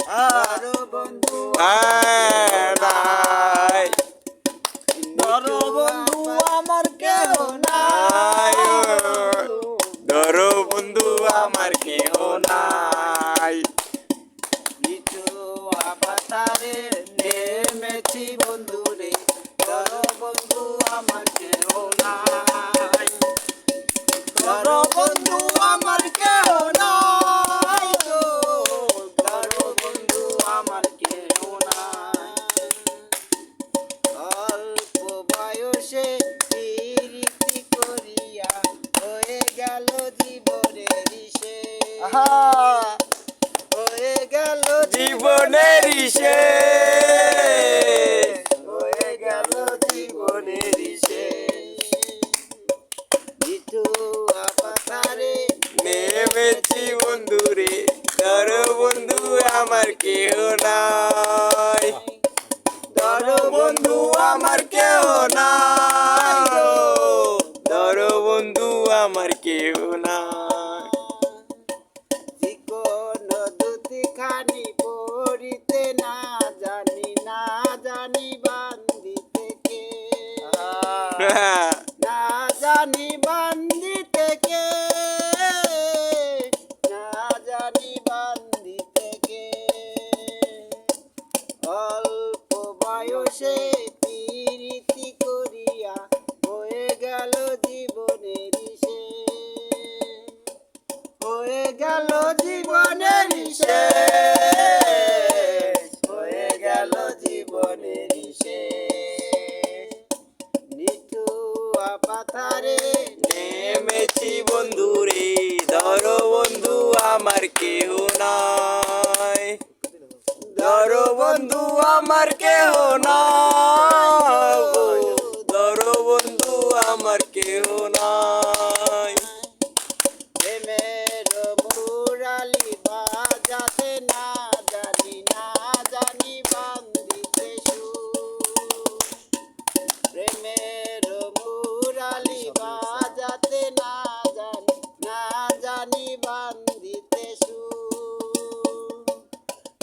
ধরো বন্ধু নাই ধরো বন্ধু আমার কেহ নাই ধরো বন্ধু আমার কেহ নাই কিছু আপাতারে নেমেছি বন্ধু রে ধরো বন্ধু আমার কেহ নাই ধরো বন্ধু আমার কেহ নাই ধরো বন্ধু আমার কেহ নাই অল্প বয়সে প্রীতি করিয়া হয়ে গেল জীবনের শেষ হয়ে গেল জীবনের শেষ হয়ে গেল জীবনের শেষ কিছু আপাতারে নেমেছি বন্ধু রে ধরো বন্ধু আমার কেহ নাই ধরো বন্ধু আমার কেহ নাই ধরো বন্ধু আমার কেহ নাই চিকন দুটি খানি পড়িতে না জানি বান্দিতে কে না জানি বান্দিতে কে না জানি বান্দিতে কে অল্প বয়সে প্রীতি করিয়া হয়ে গেল জীবনের শেষ হয়ে গেল জীবনের শেষ হয়ে গেল জীবনের শেষ নিঠু আপাতারে নেমেছি বন্ধু রে ধরো বন্ধু আমার কেহ নাই ধরো বন্ধু আমার কেহ নাই ধরো বন্ধু আমার কেহ নাই প্রেমের মুরালি বাজাতে না জানি বান্দিতে সুর প্রেমের মুরালি বাজাতে না জানি বান্দিতে সুর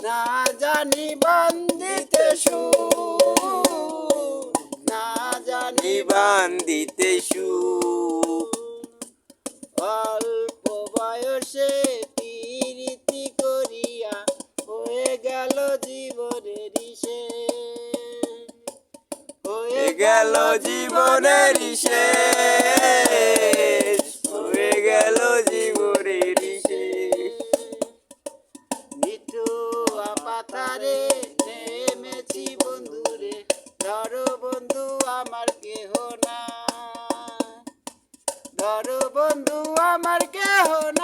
না জানি বান্দিতে সুর না জানি বান্দিতে সুখ অল্প বয়সে প্রীতি করিয়া হয়ে গেল জীবনের শেষ হয়ে গেল জীবনের শেষ হয়ে গেল জীবনের শেষ নিঠু আপাতারে নেমেছি বন্ধু রে ধরো বন্ধু আমার কেহ নাই ধরো বন্ধু আমার কেহ নাই